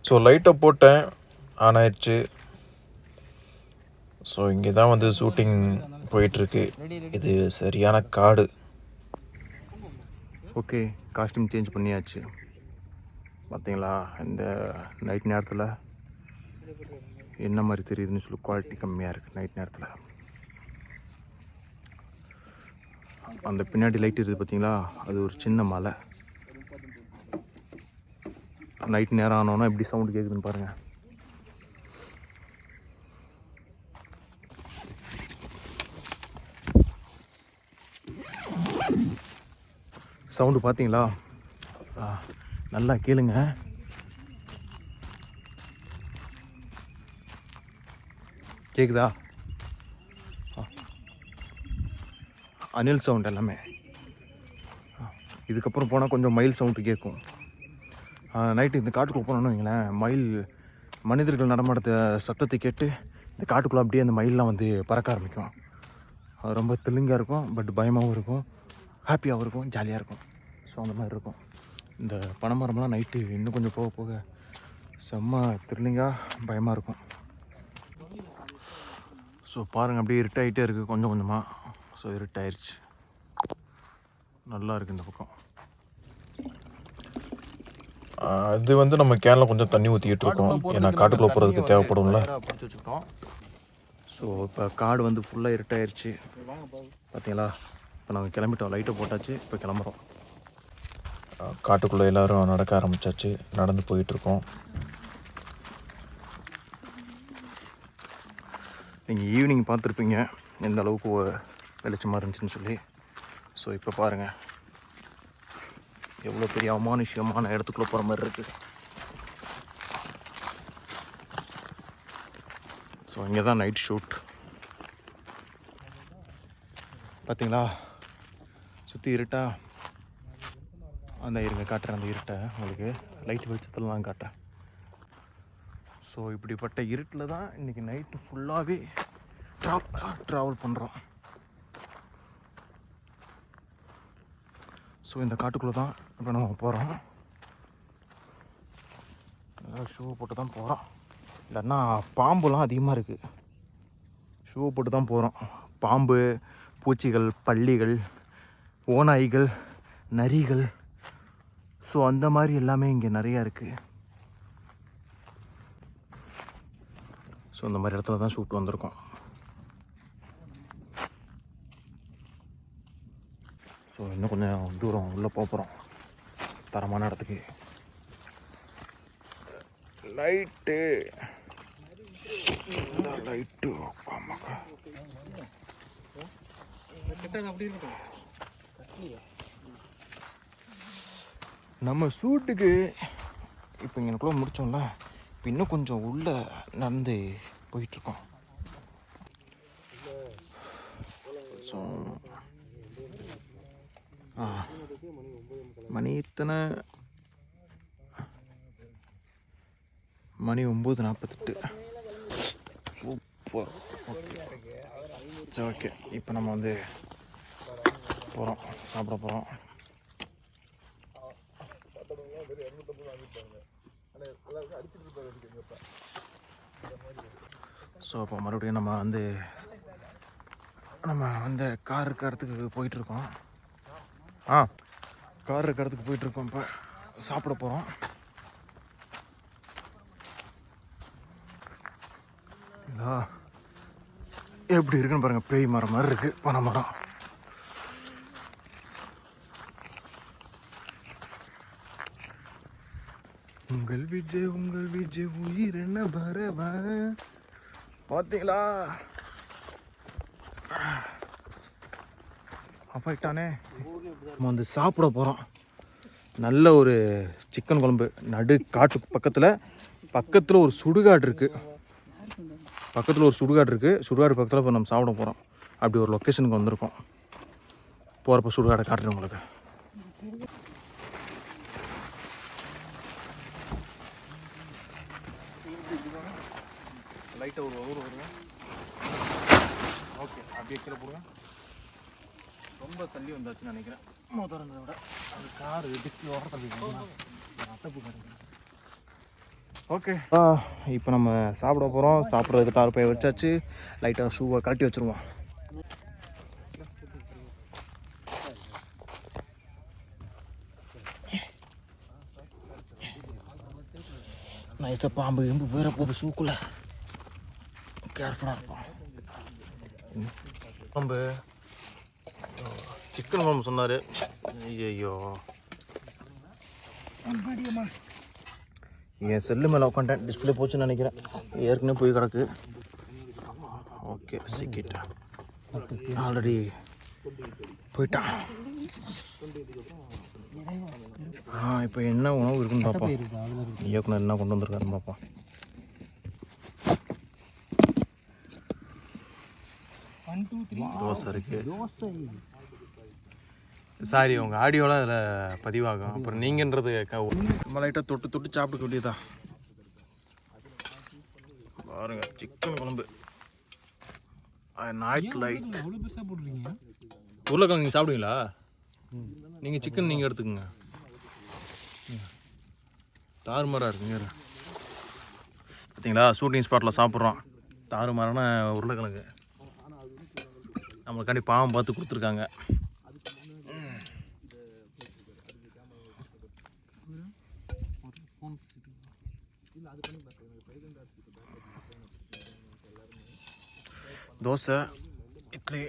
So லைட்டை போட்டேன், on ஆயிடுச்சு. ஸோ இங்கே தான் வந்து ஷூட்டிங் போயிட்டுருக்கு. இது சரியான காடு. ஓகே, காஸ்டியூம் சேஞ்ச் பண்ணியாச்சு. பார்த்தீங்களா இந்த நைட் நேரத்தில் என்ன மாதிரி தெரியுதுன்னு சொல்லி குவாலிட்டி கம்மியாக இருக்குது நைட் நேரத்தில். அந்த பின்னாடி லைட் இருக்குது பார்த்தீங்களா, அது ஒரு சின்ன மலை. நைட் நேரம் ஆனோன்னா எப்படி சவுண்டு கேட்குதுன்னு பாருங்கள். சவுண்டு பார்த்தீங்களா? நல்லா கேளுங்க. கேட்குதா? அணில் சவுண்ட் எல்லாமே. இதுக்கப்புறம் போனால் கொஞ்சம் மயில் சவுண்டு கேட்கும். நைட்டு இந்த காட்டுக்குள்ளே போனோன்னு வைங்களேன், மயில் மனிதர்கள் நடமாட்ட சத்தத்தை கேட்டு இந்த காட்டுக்குள்ளே அப்படியே அந்த மயிலெலாம் வந்து பறக்க ஆரம்பிக்கும். அது ரொம்ப த்ரில்லிங்காக இருக்கும், பட் பயமாகவும் இருக்கும், ஹாப்பியாகவும் இருக்கும், ஜாலியாக இருக்கும். ஸோ அந்த மாதிரி இருக்கும். இந்த பனைமரம்லாம் நைட்டு இன்னும் கொஞ்சம் போக போக செம்ம த்ரில்லிங்காக பயமாக இருக்கும். ஸோ பாருங்கள், அப்படியே இருட்டாகிட்டே இருக்குது கொஞ்சம் கொஞ்சமாக. ஸோ இருட்டாயிருச்சு, நல்லா இருக்குது இந்த பக்கம். இது வந்து நம்ம கேனில் கொஞ்சம் தண்ணி ஊற்றிக்கிட்டு இருக்கோம், ஏன்னா காட்டுக்குள்ளே போகிறதுக்கு தேவைப்படும்ல. பிடிச்சி வச்சுக்கிட்டோம். ஸோ இப்போ காடு வந்து ஃபுல்லாக இருட்டாயிருச்சு பார்த்தீங்களா. இப்போ நாங்கள் கிளம்பிட்டோம், லைட்டை போட்டாச்சு, இப்போ கிளம்புறோம். காட்டுக்குள்ளே எல்லோரும் நடக்க ஆரம்பித்தாச்சு, நடந்து போயிட்டுருக்கோம். நீங்கள் ஈவினிங் பார்த்துருப்பீங்க எந்த அளவுக்கு வெளிச்சமாக இருந்துச்சுன்னு சொல்லி. ஸோ இப்போ பாருங்கள் எவ்வளோ பெரிய அமானுஷ்யமான இடத்துக்குள்ளே போகிற மாதிரி இருக்குது. ஸோ இங்கே தான் நைட் ஷூட் பார்த்தீங்களா. சுற்றி இருட்டா. அந்த இருங்க காட்டுறேன், அந்த இருட்டை உங்களுக்கு லைட் வெளிச்சத்தில் தான் காட்டுறேன். ஸோ இப்படிப்பட்ட இருட்டில் தான் இன்றைக்கி நைட்டு ஃபுல்லாகவே ட்ராவல் பண்ணுறோம். ஸோ இந்த காட்டுக்குள்ளே தான் இப்போ நம்ம போகிறோம். ஷூ போட்டு தான் போகிறோம், இல்லைன்னா பாம்புலாம் அதிகமாக இருக்குது. ஷூ போட்டு தான் போகிறோம். பாம்பு, பூச்சிகள், பல்லிகள், ஓநாய்கள், நரிகள், ஸோ அந்த மாதிரி எல்லாமே இங்கே நிறையா இருக்குது. ஸோ இந்த மாதிரி இடத்துல தான் ஷூட் வந்திருக்கோம். ஸோ இன்னும் கொஞ்சம் தூரம் உள்ளே போகிறோம் தரமான இடத்துக்கு. லைட்டு நம்ம ஷூட்டுக்கு இப்போ இங்கனக்குள்ளே முடித்தோம்ல, இப்போ இன்னும் கொஞ்சம் உள்ளே நடந்து போயிட்டுருக்கோம். ஸோ மணி 9:48. சூப்பர். ஓகே சரி, ஓகே. இப்போ நம்ம வந்து போகிறோம், சாப்பிட போகிறோம். ஸோ அப்போ மறுபடியும் நம்ம வந்து கார் இருக்க இடத்துக்கு போயிட்டுருக்கோம். கார் இருக்க இடத்துக்கு போயிட்டுருக்கோம். இப்போ சாப்பிட போகிறோம். எப்படி இருக்குன்னு பாருங்கள், பேய் மரம் மாதிரி இருக்குது பனை மரம். உங்கள் விஜய் உயிர் என்ன பரவ பார்த்தீங்களா. அப்பாயிட்டானே. நம்ம வந்து சாப்பிட போகிறோம். நல்ல ஒரு சிக்கன் குழம்பு, நடு காட்டுக்கு பக்கத்தில் ஒரு சுடுகாடு இருக்குது. சுடுகாடு பக்கத்தில் இப்போ நம்ம சாப்பிட போகிறோம். அப்படி ஒரு லொக்கேஷனுக்கு வந்திருக்கோம். போகிறப்ப சுடுகாடை காட்டுறேன் உங்களுக்கு. லைட்டாக ஒரு வருங்க. ஓகே, அப்படியே கீழே போடுங்க. ரொம்ப தள்ளி வந்தாச்சுன்னு நினைக்கிறேன். முதல்ல விட அது காரு டிக்கி ஓர தள்ளி அத்தைப்பு காருங்க. ஓகே இப்போ நம்ம சாப்பிட போகிறோம். சாப்பிட்றதுக்கு தார்ப்பையை வச்சாச்சு. லைட்டாக ஷூவை கழட்டி வச்சுருவோம். நைஸாக பாம்பு எம்பு போயிட போகுது ஷூக்குள்ளே. கேர்ஃபுல்லாக இருக்கும். பாம்பு சிக்கன் குழம்பு சொன்னார். ஐயோ என் செல்லு மேலே உட்காண்டேன். டிஸ்பிளே போச்சுன்னு நினைக்கிறேன். ஏற்கனவே போய் கிடக்கு. ஓகே சிக்கிட்ட ஆல்ரெடி போயிட்டான். இப்போ என்ன உணவு இருக்குன்னு பார்ப்போம். இயக்குனர் என்ன கொண்டு வந்திருக்காருன்னு பார்ப்போம். தோசை இருக்கு. சாரி, உங்கள் ஆடியோலாம் அதில் பதிவாகும். அப்புறம் நீங்கன்றது நம்ம லைட்டாக தொட்டு தொட்டு சாப்பிட்டு வேண்டியதா. பாருங்க சிக்கன் குழம்பு. நாய்ட் லைட் உருளைக்கிழங்கு நீங்கள் சாப்பிடுவீங்களா? நீங்கள் சிக்கன் நீங்கள் எடுத்துக்கோங்க. தாறுமாறாக இருக்குங்க. பார்த்தீங்களா, ஷூட்டிங் ஸ்பாட்டில் சாப்பிட்றோம். தாறுமாறான உருளைக்கிழங்கு நம்மளுக்காண்டி பாவம் பார்த்து கொடுத்துருக்காங்க. தோசை, இட்லி,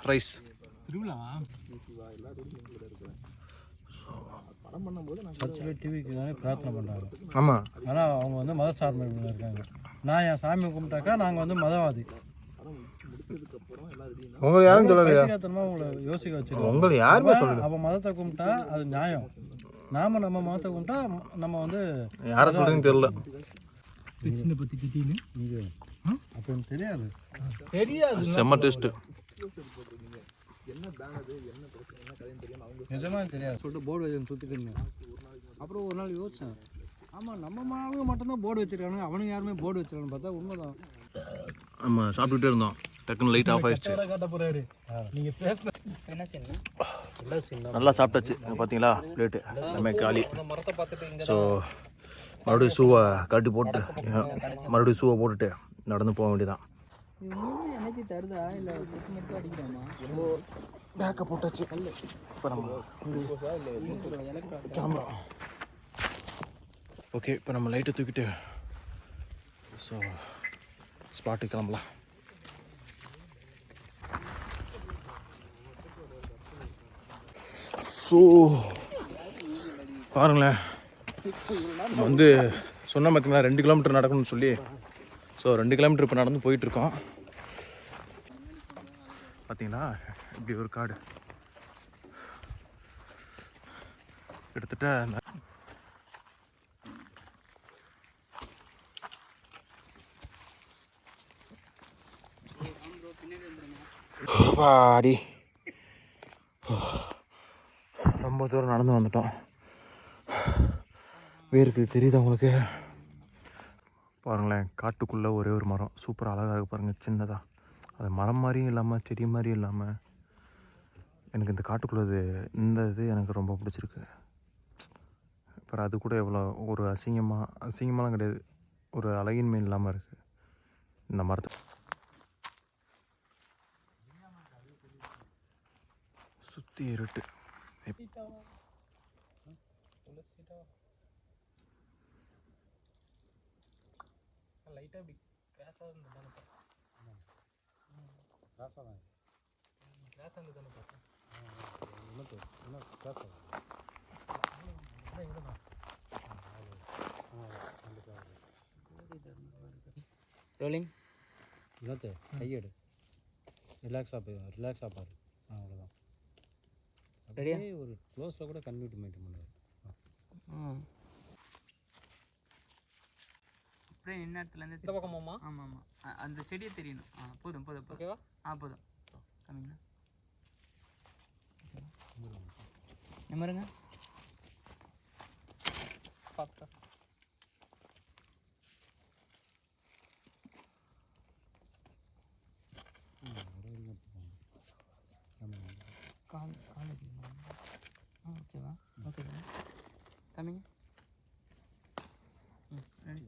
ரைஸ். சர்ச்சில் டிவிக்கு தானே பிரார்த்தனை பண்ணுறாங்க. ஆமாம், ஆனால் அவங்க வந்து மத சார்பில் இருக்காங்க. நான் என் சாமி கும்பிட்டாக்கா நாங்கள் வந்து மதவாதி. உங்களை யாரும் சொல்லலையா? உங்களை யோசிக்க வச்சுருக்கோம். உங்களை யாருமே சொல்லல. அப்போ மதத்தை கும்பிட்டா அது நியாயம். நாம நம்ம மதத்தை கும்பிட்டா நம்ம வந்து யாரை சொல்றீங்கன்னு தெரியல. கிறிஸ்டினை பற்றி கிட்டீங்க இது அப்போ எனக்கு தெரியாது. தெரியாது. செம்ம டேஸ்ட்டு. நிஜமாக தெரியாது சொல்லிட்டு போர்டு வச்சு சுற்றிக்கிங்க. அப்புறம் ஒரு நாள் யோசித்தேன், ஆமாம் நம்ம மாவுக்கு மட்டும்தான் போர்டு வச்சுருக்கானுங்க, அவனுக்கு யாருமே போர்டு வச்சுருக்கான்னு பார்த்தா உண்மைதான். நம்ம சாப்பிட்டுட்டே இருந்தோம். டக்குன்னு லைட் ஆஃப் ஆயிடுச்சு. நல்லா சாப்பிட்டாச்சு. பார்த்தீங்களா பிளேட்டு எல்லாமே காலி. ஸோ மறுபடியும் ஷூவை கழட்டி போட்டு மறுபடியும் ஷூவை போட்டுட்டு நடந்து போக வேண்டியதான். பேக்கை போட்டாச்சு. இப்போ நம்ம கிளம்புறோம். ஓகே, இப்போ நம்ம லைட்டை தூக்கிட்டு ஸோ ஸ்பாட்டுக்கு கிளம்பலாம். ஸோ பாருங்களேன், வந்து சொன்ன பார்த்தீங்களா 2 கிலோமீட்டர் நடக்கணும்னு சொல்லி. ஸோ 2 கிலோமீட்டர் இப்போ நடந்து போயிட்டுருக்கோம். பார்த்தீங்களா இப்படி ஒரு காடு கிட்டத்தட்ட பாடி ரொம்ப தூரம் நடந்து வந்துட்டோம். வேருக்கு தெரியுது உங்களுக்கு? பாருங்களேன், காட்டுக்குள்ளே ஒரே ஒரு மரம் சூப்பராக அழகாக இருக்குது பாருங்கள். சின்னதாக அது மரம் மாதிரியும் இல்லாமல் செடி மாதிரியும் இல்லாமல் எனக்கு இந்த காட்டுக்குள்ளது இந்த இது எனக்கு ரொம்ப பிடிச்சிருக்கு. அப்புறம் அது கூட எவ்வளோ ஒரு அசிங்கமாலாம் கிடையாது, ஒரு அழகின்மை இல்லாமல் இருக்குது இந்த மரத்தை. சுற்றி இருட்டு. ரோலிங் இல்லாத கையெடு. ரிலாக்ஸாக போய் ரிலாக்ஸாக பாரு. அவ்வளோதான். அப்படியே ஒரு க்ளோஸில் கூட கன்வியூட் மெயின்டைன் பண்ணுவார். அப்படியே நின்ன இடத்துலேருந்து இந்த பக்கமாம்மா. ஆமாம் ஆமாம், அந்த செடியை தெரியணும். போதும் போதும் ஓகேவா? போதும். கம்மிங்க நிம்மருங்க. பார்த்தா கால் கால் ஓகேவா? ஓகேவா? கம்மிங்க. ரெடி.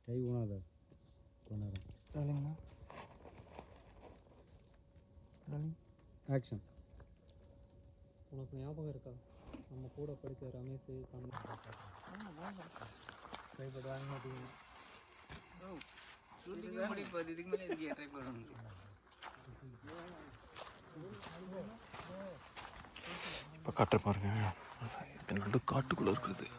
கை ஊனாத ஆக்ஷன். உனக்கு ஞாபகம் இருக்கா நம்ம கூட படித்த ரமேஷ் ட்ரைபோர்ட் வாங்க மாட்டீங்க ஷூட்டிங்கே முடிய போகுது இதுக்கு மேலே இதுக்கு ட்ரைபோர்ட் வந்து இப்போ காட்டுற பாருங்க இது நடு காட்டுக்குள்ளே இருக்குது.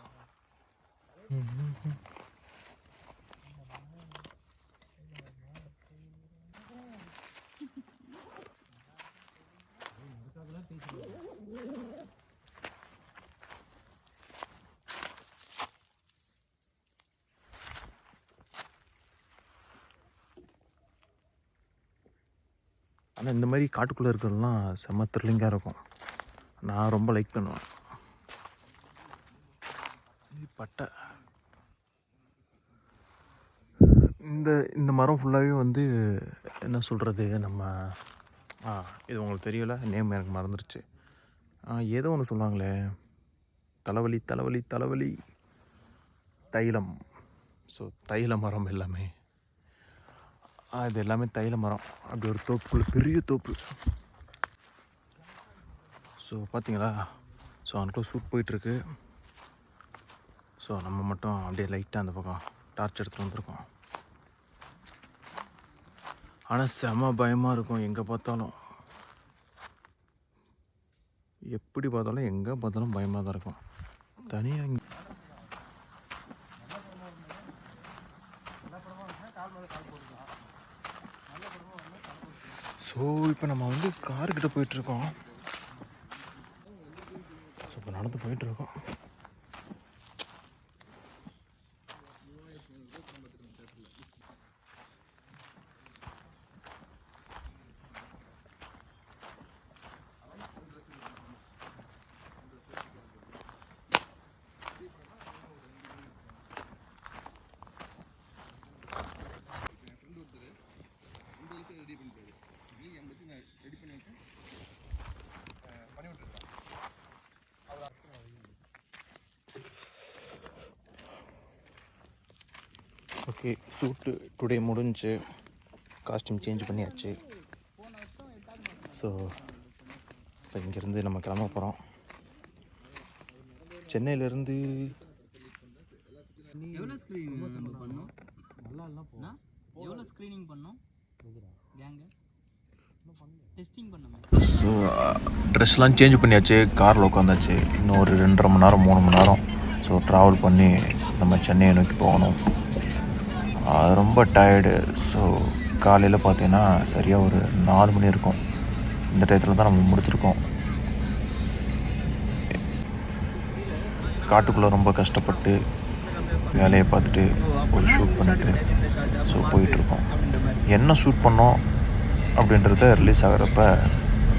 ஆனால் இந்த மாதிரி காட்டுக்குள்ளே இருக்கிறதுலாம் செம்ம த்ரில்லிங்காக இருக்கும். நான் ரொம்ப லைக் பண்ணுவேன். இது பட்டை இந்த மரம் ஃபுல்லாகவே வந்து என்ன சொல்கிறது நம்ம இது உங்களுக்கு தெரியல, நேம் எனக்கு மறந்துடுச்சு. ஏதோ ஒன்று சொல்லுவாங்களே, தலைவலி தலைவலி தலைவலி தைலம். ஸோ தைல மரம் எல்லாமே இது எல்லாமே தைல மரம். அப்படி ஒரு தோப்புக்குள்ள பெரிய தோப்பு. ஸோ பார்த்தீங்களா, ஸோ அதுக்குள்ளே ஷூட் போயிட்டுருக்கு. ஸோ நம்ம மட்டும் அப்படியே லைட்டாக அந்த பக்கம் டார்ச் எடுத்துகிட்டு வந்திருக்கோம். ஆனால் செம பயமாக இருக்கும் எங்கே பார்த்தாலும். எப்படி பார்த்தாலும் எங்கே பார்த்தாலும் பயமாக தான் இருக்கும். தனியாக ஸோ இப்போ நம்ம வந்து கார்கிட்ட போயிட்டுருக்கோம். ஸோ இப்போ நடந்து போயிட்டுருக்கோம். ஓகே, ஷூட்டு டுடே முடிஞ்சு காஸ்டியூம் சேஞ்ச் பண்ணியாச்சு. ஸோ இப்போ இங்கேருந்து நம்ம கிளம்ப போகிறோம். சென்னையிலேருந்து எவ்வளோ ஸ்க்ரீனிங் பண்ணோம்? எவ்வளோ ஸ்க்ரீனிங் பண்ணோம் கேங்கு டெஸ்டிங் பண்ணோம். ஸோ ட்ரெஸ்லாம் சேஞ்ச் பண்ணியாச்சு, காரில் உட்காந்தாச்சு. இன்னும் ஒரு 2.5 மணி நேரம் 3 மணி நேரம் ஸோ ட்ராவல் பண்ணி நம்ம சென்னையை நோக்கி போகணும். ரொம்ப டயர்டு. ஸோ காலையில் பார்த்தீங்கன்னா சரியாக ஒரு 4 மணி இருக்கும். இந்த டயத்தில் தான் நம்ம முடிச்சிருக்கோம். காட்டுக்குள்ளே ரொம்ப கஷ்டப்பட்டு வேலையை பார்த்துட்டு ஒரு ஷூட் பண்ணிவிட்டு ஸோ போயிட்டுருக்கோம். என்ன ஷூட் பண்ணோம் அப்படின்றத ரிலீஸ் ஆகிறப்ப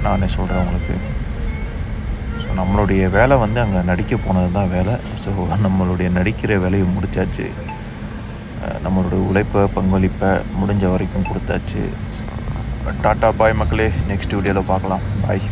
நானே சொல்கிறேன் உங்களுக்கு. ஸோ நம்மளுடைய வேலை வந்து அங்கே நடிக்க போனது தான் வேலை. ஸோ நம்மளுடைய நடிக்கிற வேலையை முடித்தாச்சு. நம்மளோட உழைப்பை பங்களிப்பை முடிஞ்ச வரைக்கும் கொடுத்தாச்சு. டாட்டா பாய் மக்களே, நெக்ஸ்ட் வீடியோவில் பார்க்கலாம். பாய்.